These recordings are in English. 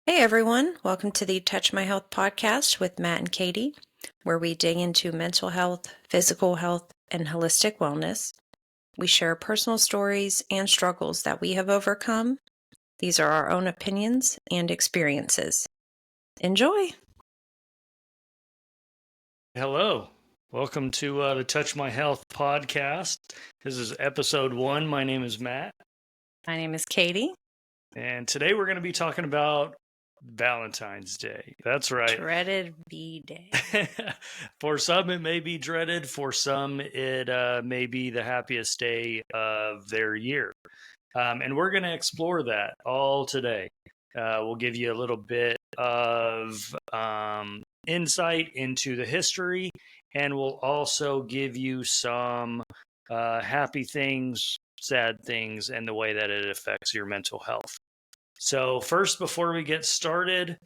Hey everyone, welcome to the Touch My Health podcast with Matt and Katie, where we dig into mental health, physical health, and holistic wellness. We share personal stories and struggles that we have overcome. These are our own opinions and experiences. Enjoy! Hello. Welcome to the Touch My Health podcast. This is episode 1. My name is Matt. My name is Katie. And today we're going to be talking about Valentine's Day. That's right. Dreaded V-Day. For some, it may be dreaded. For some, it may be the happiest day of their year. And we're going to explore that all today. We'll give you a little bit of insight into the history, and we'll also give you some happy things, sad things, and the way that it affects your mental health. So first, before we get started,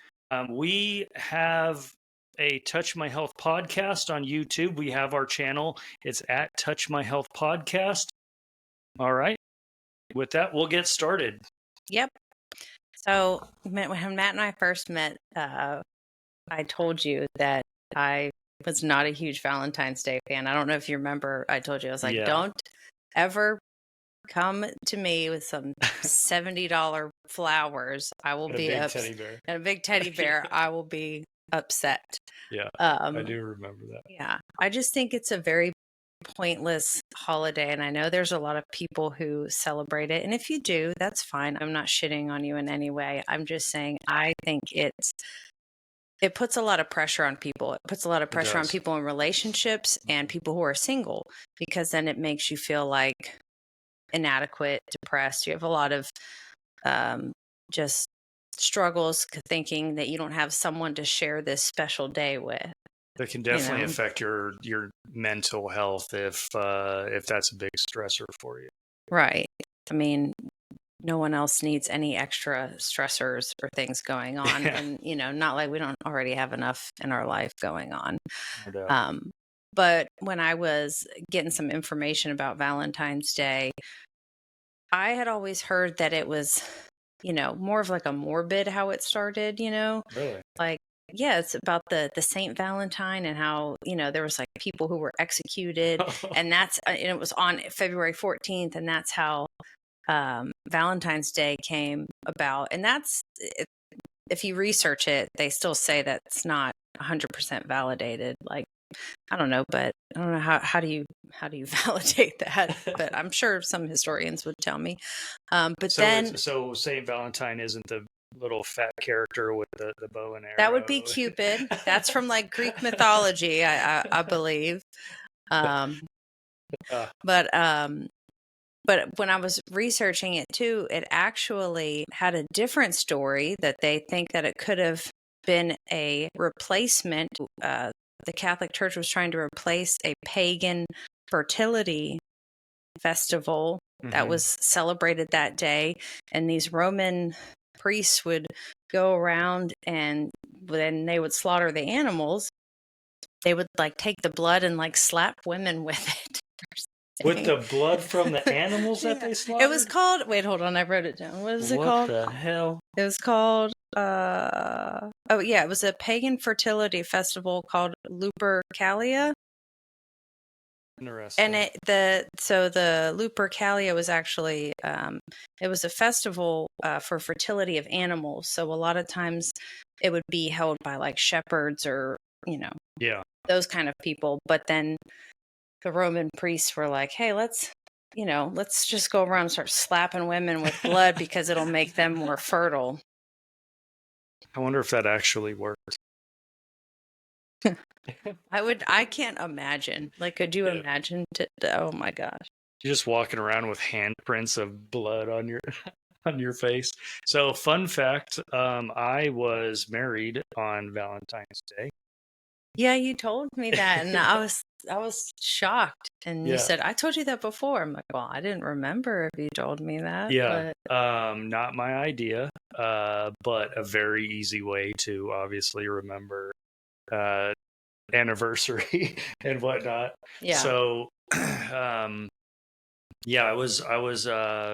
we have a Touch My Health podcast on YouTube. We have our channel. It's at Touch My Health Podcast. All right. With that, we'll get started. Yep. So when Matt and I first met, I told you that I was not a huge Valentine's Day fan. I don't know if you remember, I told you, I was like, don't ever come to me with some $70 flowers. I will be upset. And a big teddy bear. I will be upset. Yeah, I do remember that. Yeah, I just think it's a very pointless holiday, and I know there's a lot of people who celebrate it, and if you do, that's fine. I'm not shitting on you in any way. I'm just saying I think it puts a lot of pressure on people. It puts a lot of pressure on people in relationships and people who are single, because then it makes you feel like inadequate, depressed. You have a lot of just struggles thinking that you don't have someone to share this special day with. That can definitely affect your mental health if that's a big stressor for you. Right. I mean, no one else needs any extra stressors or things going on. Yeah. And, not like we don't already have enough in our life going on. No doubt. But when I was getting some information about Valentine's Day, I had always heard that it was, more of like a morbid how it started, Really? Like, yeah, it's about the Saint Valentine and how, there was like people who were executed and it was on February 14th. And that's how Valentine's Day came about. And if you research it, they still say that it's not 100% validated. Like, I don't know, but I don't know how do you validate that? But I'm sure some historians would tell me. So Saint Valentine isn't the little fat character with the bow and arrow. That would be Cupid. That's from like Greek mythology, I believe. But when I was researching it too, it actually had a different story that they think that it could have been a replacement. The Catholic Church was trying to replace a pagan fertility festival that was celebrated that day. And these Roman priests would go around, and when they would slaughter the animals, they would like take the blood and like slap women with it. With the blood from the animals that they slaughtered? It was called, wait, hold on, I wrote it down. What is it called? What the hell? It was called, it was a pagan fertility festival called Lupercalia. Interesting. And the Lupercalia was actually, it was a festival for fertility of animals. So a lot of times it would be held by like shepherds or, those kind of people. But then the Roman priests were like, hey, let's just go around and start slapping women with blood because it'll make them more fertile. I wonder if that actually worked. I can't imagine. Like, could you imagine? Oh my gosh. You're just walking around with handprints of blood on your face. So, fun fact, I was married on Valentine's Day. Yeah, you told me that, and I was shocked. And you said, I told you that before. I'm like, well, I didn't remember if you told me that. Yeah, but... not my idea, but a very easy way to obviously remember anniversary and whatnot. Yeah. So, I was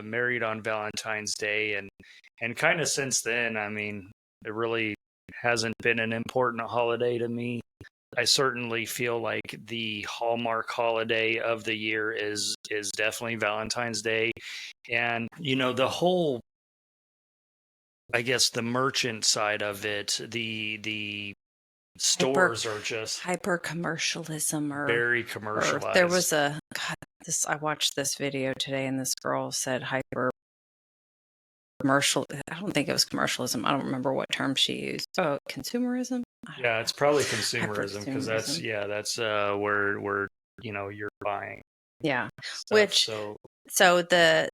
married on Valentine's Day, and kind of since then, I mean, It really hasn't been an important holiday to me. I certainly feel like the hallmark holiday of the year is definitely Valentine's Day. And the whole, I guess, the merchant side of it, the stores are just hyper commercialism, very or there commercialized. was a God, this I watched this video today and this girl said hyper commercial. I don't think it was commercialism. I don't remember what term she used. Oh, consumerism. I don't Yeah, know. it's probably Hyper consumerism because consumerism. that's where you're buying Yeah. stuff. Which So so I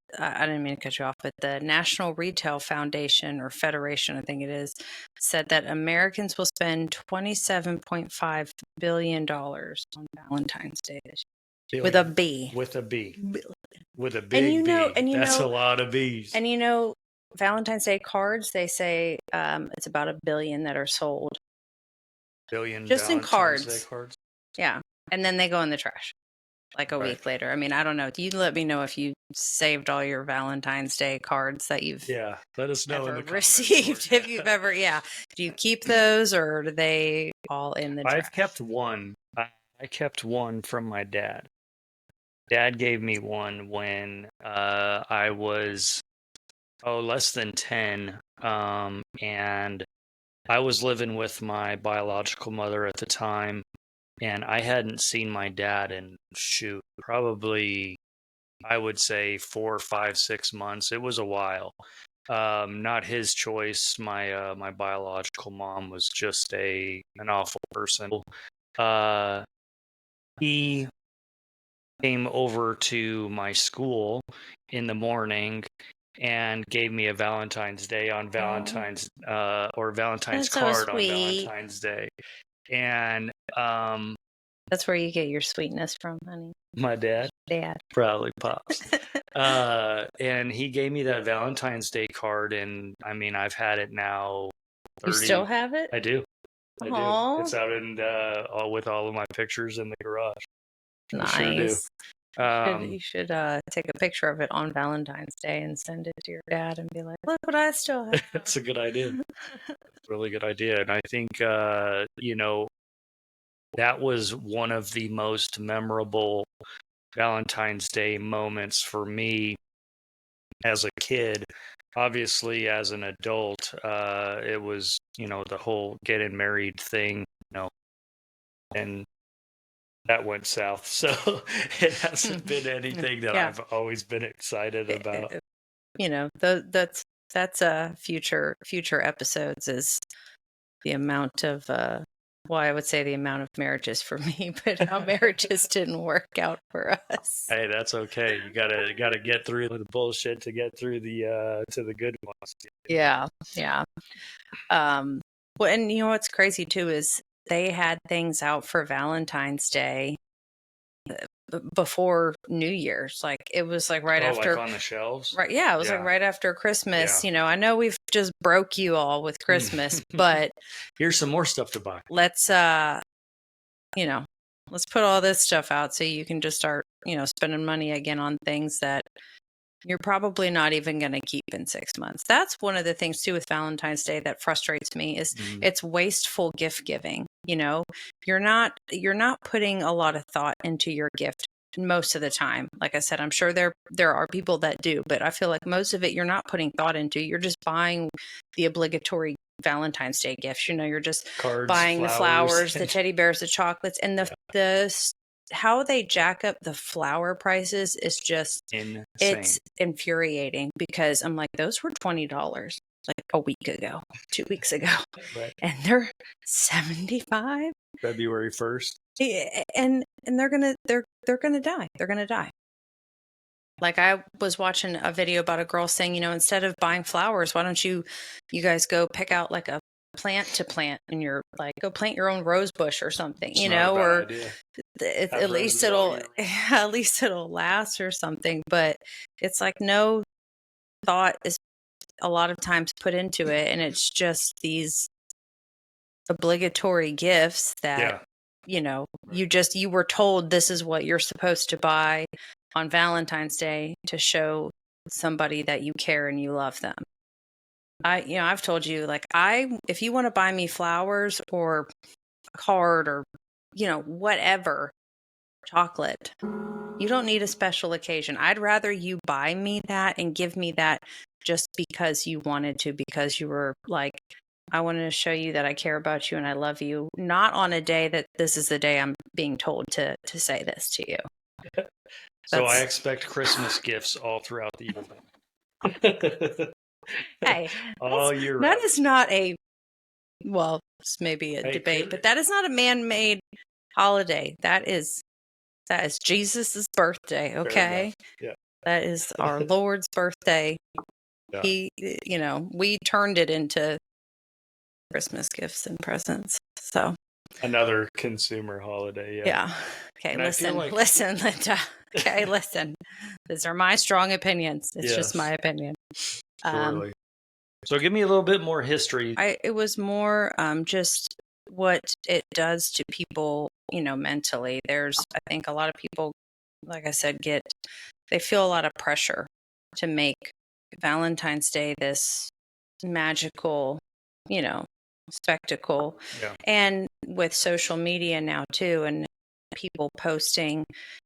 didn't mean to cut you off, but the National Retail Foundation or Federation, I think it is, said that Americans will spend $27.5 billion on Valentine's Day this year. With a billion B. with a B with a And big B. and That's a lot of B's. Valentine's Day cards, they say it's about 1 billion that are sold Billion just in Valentine's Day cards. cards. Yeah. And then they go in the trash like a Right. week later. I mean, I don't know. You let me know if you saved all your Valentine's Day cards that you've Let us know in ever the comments. received. If you've ever, do you keep those or are they all in the trash? I've kept one. I kept one from my dad. Dad gave me one when I was less than 10, and I was living with my biological mother at the time, and I hadn't seen my dad in probably, I would say 4, 5, 6 months. It was a while. Not his choice. My biological mom was just an awful person. He came over to my school in the morning and gave me a Valentine's Day on Valentine's or Valentine's That's so card on sweet. Valentine's Day. And That's where you get your sweetness from, honey. my dad probably pops. And he gave me that Valentine's Day card, and I mean, I've had it now 30. You still have it? I do. Aww. It's out in with all of my pictures in the garage. Nice. I sure do. You should take a picture of it on Valentine's Day and send it to your dad and be like, look what I still have. That's a good idea. That's a really good idea. And I think, that was one of the most memorable Valentine's Day moments for me as a kid. Obviously, as an adult, it was, the whole getting married thing, and that went south. So it hasn't been anything that I've always been excited about. That's future episodes is the amount of I would say the amount of marriages for me, but how marriages didn't work out for us. Hey, that's okay. You gotta get through the bullshit to get through the to the good ones. Yeah. Well, and what's crazy too is they had things out for Valentine's Day before New Year's. Like it was like right after, like on the shelves. Right? Yeah, it was like right after Christmas. Yeah. I know we've just broke you all with Christmas, but here's some more stuff to buy. Let's let's put all this stuff out so you can just start spending money again on things that you're probably not even going to keep in 6 months. That's one of the things too with Valentine's Day that frustrates me is it's wasteful gift giving. You're not putting a lot of thought into your gift most of the time. Like I said, I'm sure there are people that do, but I feel like most of it you're not putting thought into. You're just buying the obligatory Valentine's Day gifts. You're just cards, buying the flowers, the teddy bears, the chocolates, and the how they jack up the flower prices is just insane. It's infuriating because I'm like, those were $20 like a week ago, 2 weeks ago, right. And they're $75 February 1st, and they're gonna die. They're gonna die. Like I was watching a video about a girl saying, instead of buying flowers, why don't you guys go pick out like a plant to plant and you're like go plant your own rose bush or something, or at least it'll last or something. But it's like no thought is a lot of times put into it, and it's just these obligatory gifts that you were told this is what you're supposed to buy on Valentine's Day to show somebody that you care and you love them. I've told you, like, if you want to buy me flowers or a card or, whatever, chocolate, you don't need a special occasion. I'd rather you buy me that and give me that just because you wanted to, because you were like, I wanted to show you that I care about you and I love you, not on a day that this is the day I'm being told to say this to you. So I That's expect Christmas gifts all throughout the year. hey, All year that round. is not it's maybe a Hey, debate, but that is not a man-made holiday. That is Jesus's birthday, fair okay? enough. Yeah. That is our Lord's birthday. Yeah. We turned it into Christmas gifts and presents. So, Another consumer holiday. Yeah. yeah. Okay, And I feel like, listen, Linda. Okay, listen. These are my strong opinions. It's just my yes, opinion. surely. So give me a little bit more history. It was more just what it does to people, mentally. I think a lot of people, like I said, they feel a lot of pressure to make Valentine's Day this magical, you know, spectacle. Yeah. And with social media now too, and people posting,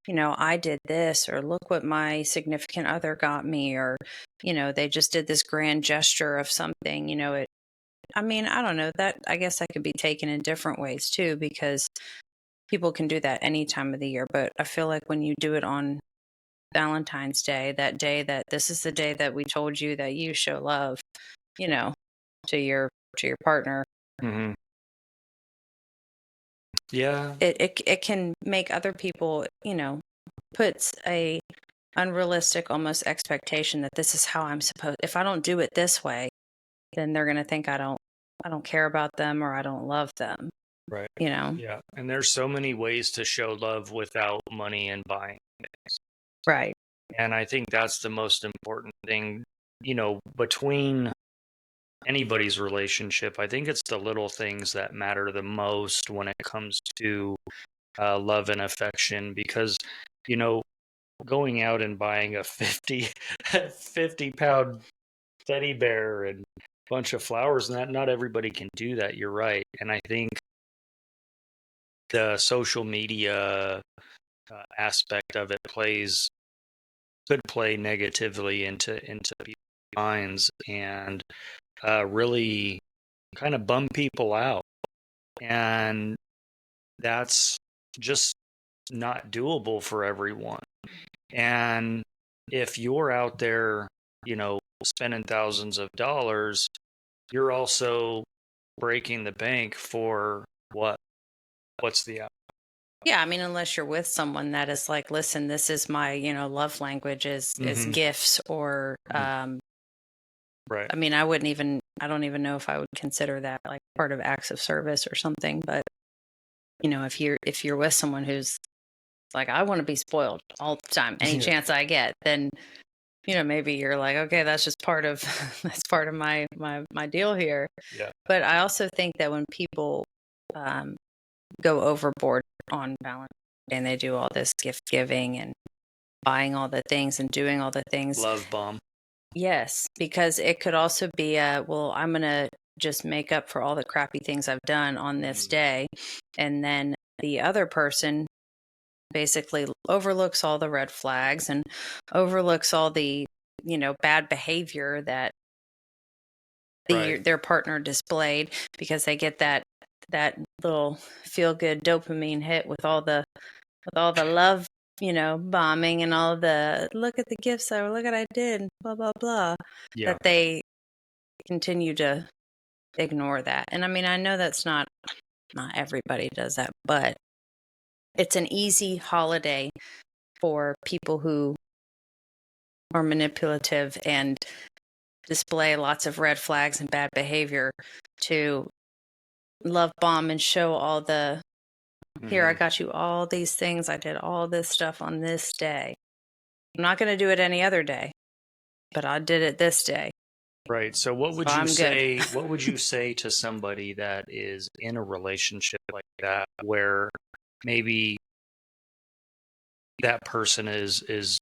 I did this, or look what my significant other got me, or, they just did this grand gesture of something, I don't know that I guess that could be taken in different ways too, because people can do that any time of the year. But I feel like when you do it on Valentine's Day, that day that this is the day that we told you that you show love, you know, to your partner, Hmm. Yeah. it can make other people, puts a unrealistic almost expectation that this is how I'm supposed. If I don't do it this way, then they're going to think I don't care about them or I don't love them, Right. you know. Yeah. And there's so many ways to show love without money and buying things. Right. And I think that's the most important thing, between anybody's relationship. I think it's the little things that matter the most when it comes to love and affection, because, you know, going out and buying a 50 pound teddy bear and a bunch of flowers, not everybody can do that. You're right. And I think the social media aspect of it could play negatively into people's minds, and really kind of bum people out. And that's just not doable for everyone. And if you're out there, spending thousands of dollars, you're also breaking the bank for what? What's the out? Yeah, unless you're with someone that is like, listen, this is my, love language is Mm-hmm. gifts, or Right. I don't even know if I would consider that like part of acts of service or something, but if you're with someone who's like, I want to be spoiled all the time, any Yeah. chance I get, then maybe you're like, okay, that's just part of that's part of my deal here. Yeah. But I also think that when people um, go overboard on Valentine's Day and they do all this gift giving and buying all the things and doing all the things, Love bomb. yes, because it could also be well, I'm gonna just make up for all the crappy things I've done on this day, and then the other person basically overlooks all the red flags and overlooks all the bad behavior that Right. their partner displayed, because they get that little feel good dopamine hit with all the love, bombing, and all the look at the gifts look at I did, blah blah blah, Yeah. that they continue to ignore that. And I know that's not everybody does that, but it's an easy holiday for people who are manipulative and display lots of red flags and bad behavior to love bomb and show all the here, I Mm-hmm. got you all these things, I did all this stuff on this day. I'm not going to do it any other day, but I did it this day, Right. So what so would you I'm good. say what would you say to somebody that is in a relationship like that, where maybe that person is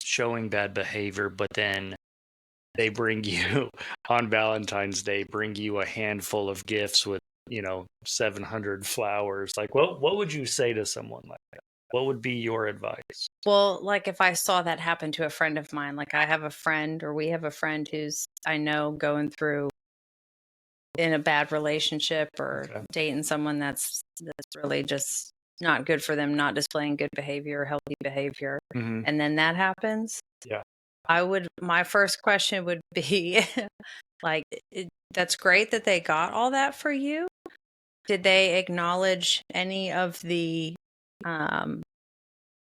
showing bad behavior, but then they bring you on Valentine's Day, bring you a handful of gifts with, 700 flowers. Like, what would you say to someone like that? What would be your advice? Well, like if I saw that happen to a friend of mine, like I have a friend or we have a friend who's I know going through in a bad relationship or Okay. dating someone that's really just not good for them, not displaying good behavior or healthy behavior, Hmm. and then that happens, Yeah. my first question would be like, that's great that they got all that for you. Did they acknowledge any of the um,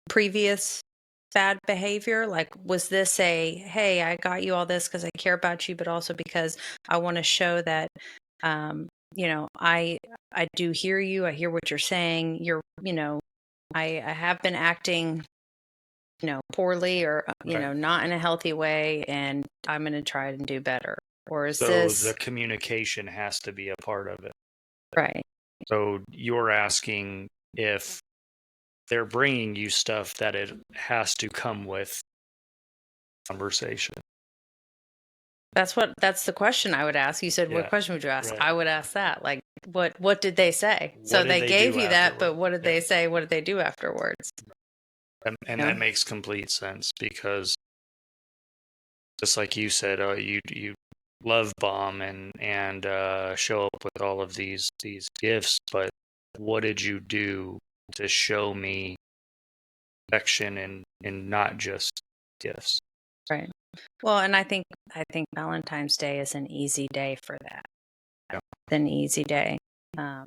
previous bad behavior? Like, was this hey, I got you all this because I care about you, but also because I want to show that, um, I do hear you. I hear what you're saying. I have been acting, poorly or, Right. not in a healthy way, and I'm going to try and do better. Or is So the this communication has to be a part of it. right? So you're asking if they're bringing you stuff that it has to come with conversation. That's the question I would ask. You said, what Yeah. question would you ask? Right. I would ask that. Like, what did they say? So What did they they gave do you that, but afterward? what did Yeah. they say? What did they do afterwards? And You that know? makes complete sense because just like you said, you love bomb and show up with all of these gifts, but what did you do to show me affection and not just gifts? Right. Well, and I think Valentine's Day is an easy day for that. Yeah. An easy day. Um,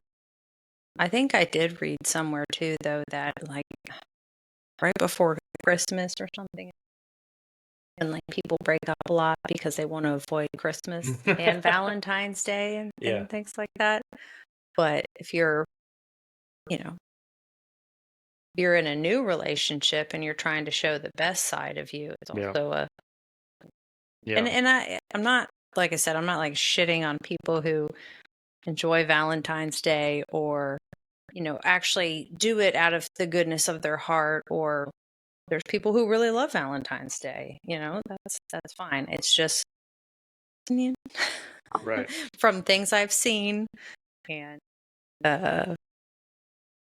I think I did read somewhere too, though, that like right before Christmas or something, and like people break up a lot because they want to avoid Christmas and Valentine's Day and, Yeah. and things like that. But if you know, you're in a new relationship and you're trying to show the best side of you, it's Yeah. also a Yeah. and I'm not, like I said, I'm not like shitting on people who enjoy Valentine's Day or actually do it out of the goodness of their heart, or there's people who really love Valentine's Day. That's fine. It's just Right. from things I've seen and uh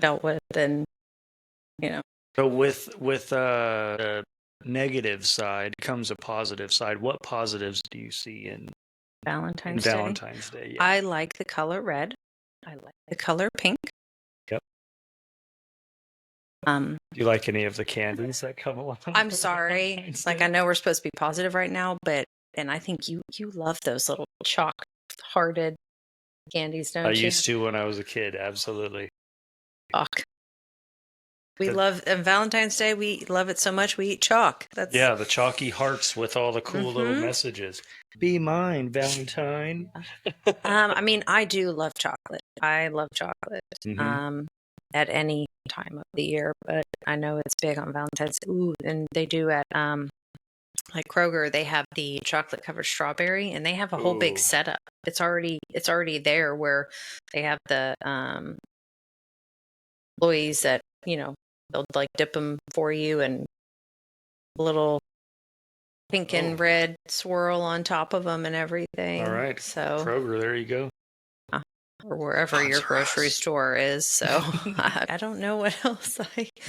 dealt with, and you know So with the negative side comes a positive side. What positives do you see in Valentine's Day. Valentine's Day? Yeah. I like the color red. I like the color pink. Yep. um Do you like any of the candies that come along I'm with sorry, Valentine's like I Day? know we're supposed to be positive right now, but and I think you love those little chalk hearted candies, I don't you? used to when I was a kid, absolutely. Chalk. We The, love Valentine's Day. We love it so much we eat chalk. That's yeah, the chalky hearts with all the cool little hmm messages. Be mine, Valentine. I mean, I do love chocolate. I love chocolate. Hmm. Um, at any time of the year, but I know it's big on Valentine's. Ooh, and they do at like Kroger. They have the chocolate covered strawberry, and they have a whole big Ooh. setup. It's already there where they have the employees that they'll like dip them for you, and a little pink Oh, and red swirl on top of them and all everything. right. So, Kroger, there you go. or wherever your Sponsor grocery us. store is. So, I don't know what else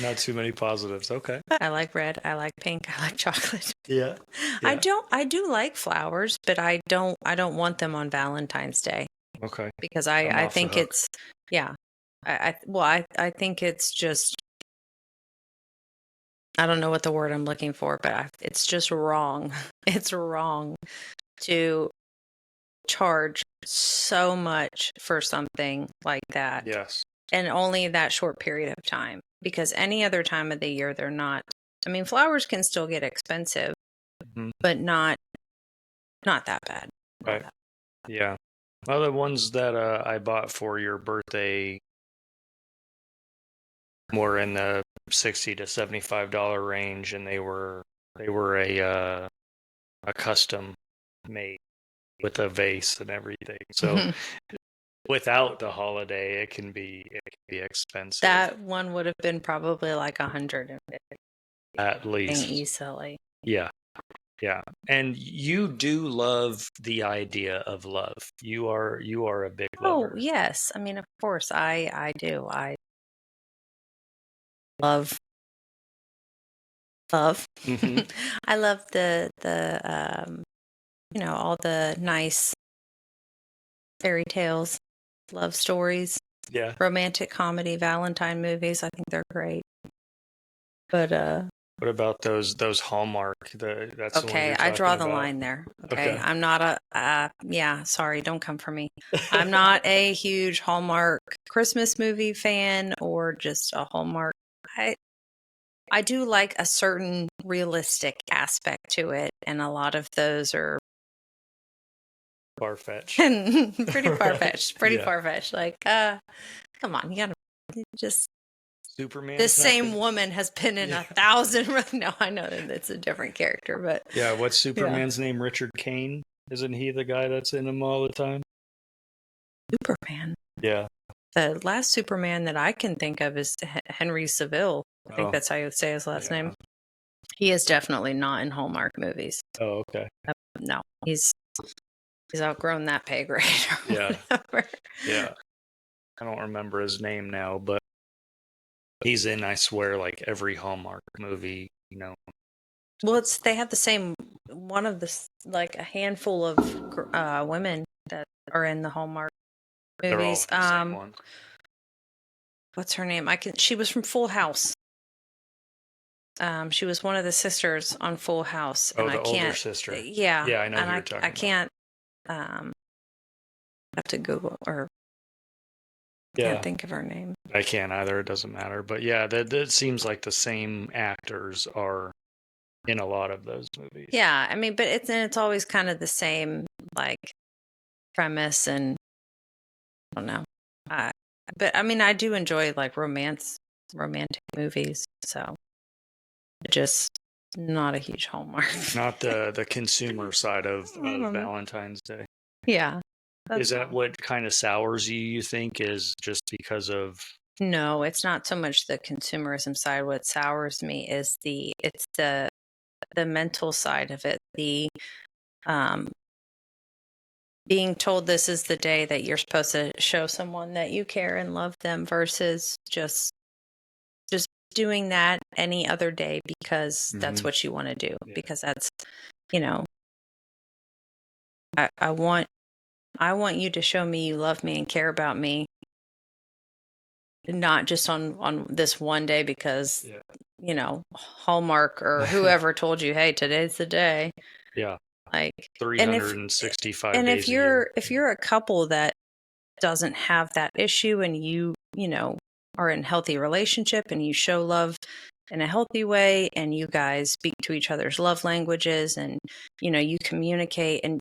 Not too many positives. Okay. I like red. I like pink. I like chocolate. Yeah. Yeah. I do like flowers, but I don't want them on Valentine's Day Okay. because I'm I off the think hook. it's, yeah. I think it's just, I don't know what the word I'm looking for, but it's just wrong. It's wrong to charge so much for something like that, Yes. and only that short period of time, because any other time of the year they're not. I mean, flowers can still get expensive, Mhm. but not that bad. Not Right. that. Yeah. Well, the ones that I bought for your birthday were in the $60 to $75 range, and they were a custom made with a vase and everything. So bad. without the holiday, it can be expensive That one would have been probably like 150 at least. easily. Yeah. Yeah. And you do love the idea of love. You are a big Oh, lover. yes. I mean, of course, I do. I love love. Hmm. I love all the nice fairy tales, love stories, Yeah. romantic comedy, Valentine movies. I think they're great. But What about those Hallmark? That's the one okay, you're I draw talking the about. line there. Okay, Okay. I'm not yeah, sorry, don't come for me. I'm not a huge Hallmark Christmas movie fan or just a Hallmark. I I do like a certain realistic aspect to it, and a lot of those are Far-fetched. pretty far Right. fetched. Pretty Yeah. far fetched. Like, come on, you gotta just Superman this type same of. woman has been in Yeah. 1,000. No, I know that it's a different character, but Yeah, what's yeah, Superman's name? Richard Kane? Isn't he the guy that's in them all the time? Superman. Yeah. The last Superman that I can think of is Henry Cavill. I think Oh, that's how you would say his last yeah. name. He is definitely not in Hallmark movies. Oh, okay. No, he's outgrown that pay grade or Yeah. whatever. Yeah. I don't remember his name now, but he's in, I swear, like every Hallmark movie, Well, they have the same one of the like a handful of women that are in the Hallmark They're all movies. in the same one. What's her name? She was from Full House. She was one of the sisters on Full House, Oh, and I the older can't. sister. Yeah, Yeah, I know and who you're I talking about. can't. Um, have to Google or can't Yeah, think of her name. I can't either. It doesn't matter. But yeah, that seems like the same actors are in a lot of those movies. Yeah, I mean, but it's always kind of the same like premise, and I don't know. Uh, but I mean, I do enjoy like romantic movies, so just not a huge Hallmark. Not the consumer side of Um, Valentine's Day. yeah, Is that's that what kind of sours you, you think, is just because of. no, it's not so much the consumerism side. What sours me is the mental side of it. The um being told this is the day that you're supposed to show someone that you care and love them versus just doing that any other day because that's Mhm. what you want to do Yeah. because that's you know I want you to show me you love me and care about me, not just on this one day because Yeah. Hallmark or whoever told you, hey, today's the day. Yeah. Like, and if 365 and if days a year. you're a couple that doesn't have that issue and are in healthy relationship and you show love in a healthy way and you guys speak to each other's love languages and you communicate and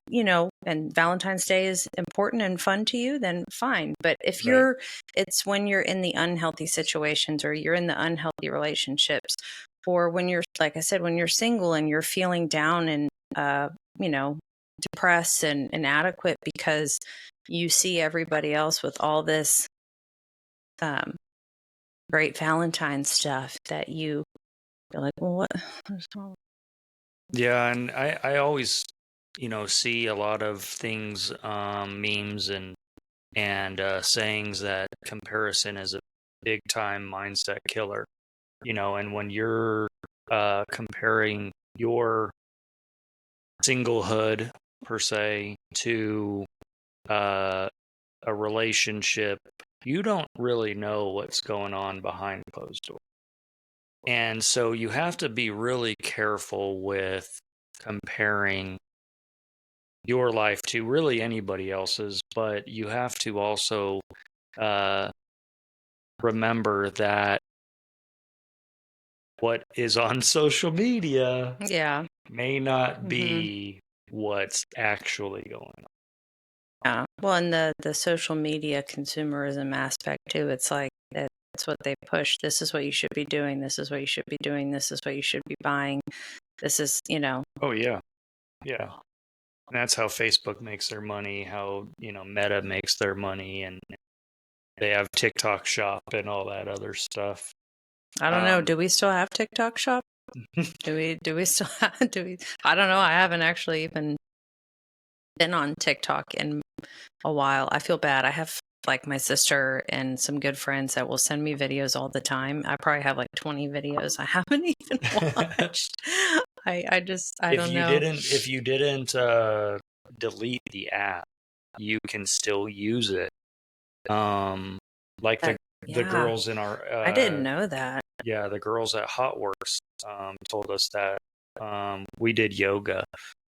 and Valentine's Day is important and fun to you, then fine. But if Right. it's when you're in the unhealthy situations or you're in the unhealthy relationships or when you're, like I said, when you're single and you're feeling down and you know depressed and inadequate because you see everybody else with all this um, great Valentine stuff that you're like, well, what's wrong? Yeah, and I always, see a lot of things, memes and sayings that comparison is a big time mindset killer. And when you're comparing your singlehood per se to uh, a relationship, you don't really know what's going on behind closed doors. And so you have to be really careful with comparing your life to really anybody else's, but you have to also uh, remember that what is on social media Yeah. may not Hmm. be what's actually going on. Yeah. Well, and the social media consumerism aspect too, it's like that's what they push. This is what you should be doing. This is what you should be doing. This is what you should be buying. This is, Oh, yeah. Yeah. And that's how Facebook makes their money, how, Meta makes their money, and they have TikTok Shop and all that other stuff. I don't know. Um, Do we still have TikTok shop? Do we still have, I don't know. I haven't actually even been on TikTok in a while. I feel bad. I have like my sister and some good friends that will send me videos all the time. I probably have like 20 videos I haven't even watched. I don't know. If you didn't delete the app, you can still use it. Like the Yeah, girls in our I didn't know that. yeah, the girls at Hotworks told us that we did yoga,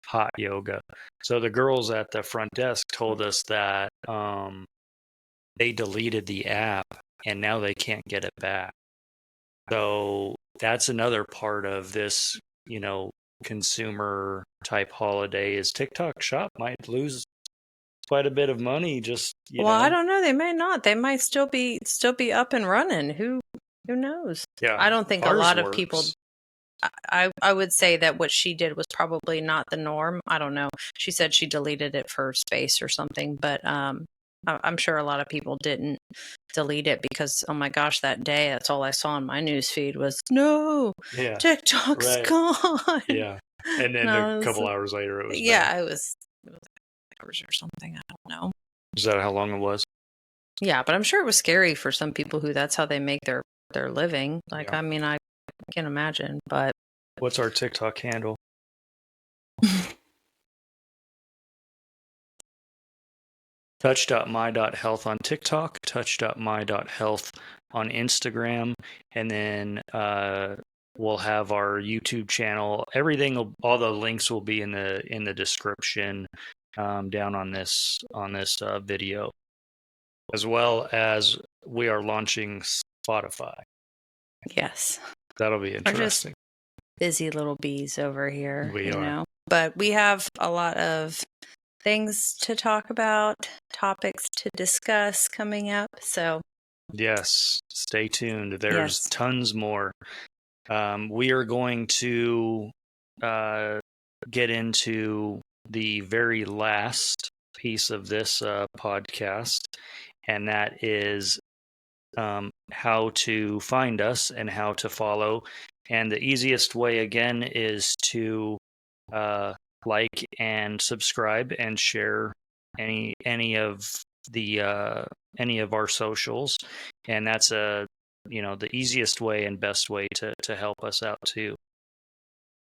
hot yoga. So the girls at the front desk told us that they deleted the app and now they can't get it back. So that's another part of this, consumer type holiday is TikTok Shop might lose quite a bit of money just, Well, I don't know. They may not. They might still be up and running. Who knows? Yeah. I don't think a Ours lot of works. people. I would say that what she did was probably not the norm. I don't know. She said she deleted it for space or something, but I'm sure a lot of people didn't delete it because, oh my gosh, that day that's all I saw in my news feed was no, Yeah. TikTok's Right. gone. Yeah. And then a couple hours later it was back. it was hours or something. I don't know. Is that how long it was? Yeah, but I'm sure it was scary for some people who that's how they make their living. Like, Yeah. I mean, I can't imagine, but What's our TikTok handle? touch.my.health on TikTok, touch.my.health on Instagram, and then we'll have our YouTube channel. Everything, all the links will be in the description down on this video, as well as we are launching Spotify. yes, That'll be interesting. Busy little bees over here, We are. But we have a lot of things to talk about, topics to discuss coming up. So, yes, stay tuned. There's tons more. We are going to get into the very last piece of this podcast, and that is how to find us and how to follow. And the easiest way, again, is to like and subscribe and share any of our socials, and that's the easiest way and best way to help us out too.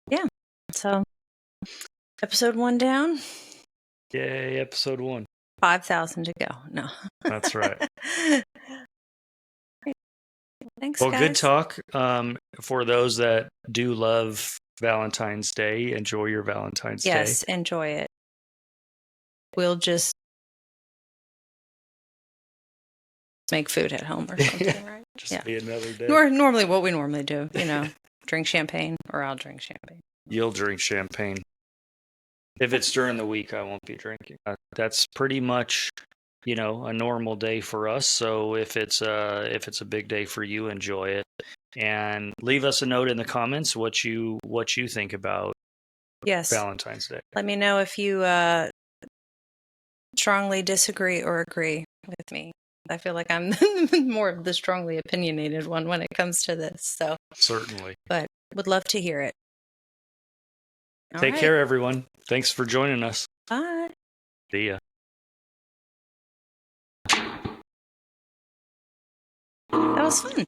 Yeah. So, episode 1 down. Yay, episode 1. 5,000 to go. No. That's right. Thanks, well, guys. Good talk. For those that do love Valentine's Day, enjoy your Valentine's Day. Yes, enjoy it. We'll just make food at home or something, right? Just be another day. Normally what we normally do, drink champagne, or I'll drink champagne. You'll drink champagne. If it's during the week, I won't be drinking. That's pretty much, a normal day for us. So if it's a big day for you, enjoy it, and leave us a note in the comments what you think about Valentine's Day. Let me know if you strongly disagree or agree with me. I feel like I'm more of the strongly opinionated one when it comes to this. So certainly, but would love to hear it. Take care, everyone. Thanks for joining us. Bye. See ya. That was fun.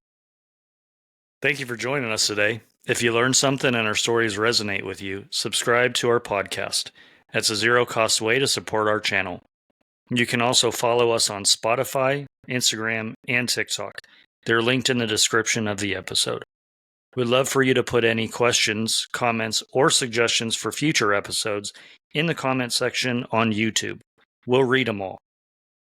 Thank you for joining us today. If you learned something and our stories resonate with you, subscribe to our podcast. That's a zero-cost way to support our channel. You can also follow us on Spotify, Instagram, and TikTok. They're linked in the description of the episode. We'd love for you to put any questions, comments, or suggestions for future episodes in the comment section on YouTube. We'll read them all.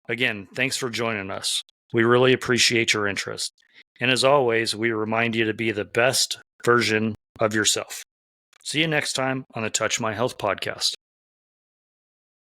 Again, thanks for joining us. We really appreciate your interest. And as always, we remind you to be the best version of yourself. See you next time on the Touch My Health podcast.